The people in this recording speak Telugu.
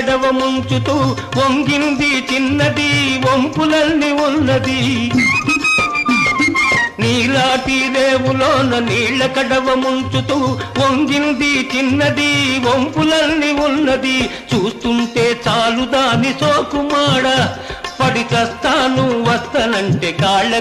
కడవ ముంచుతూ వంగింది చిన్నది వంపులల్ని ఉన్నది నీలాటి రేవులోన నీళ్ల కడవ ముంచుతూ వంగింది చిన్నది వంపులల్ని ఉన్నది చూస్తుంటే చాలు దాని సోకుమాడ పడి చస్తాను వస్తనంటే కాళ్ళ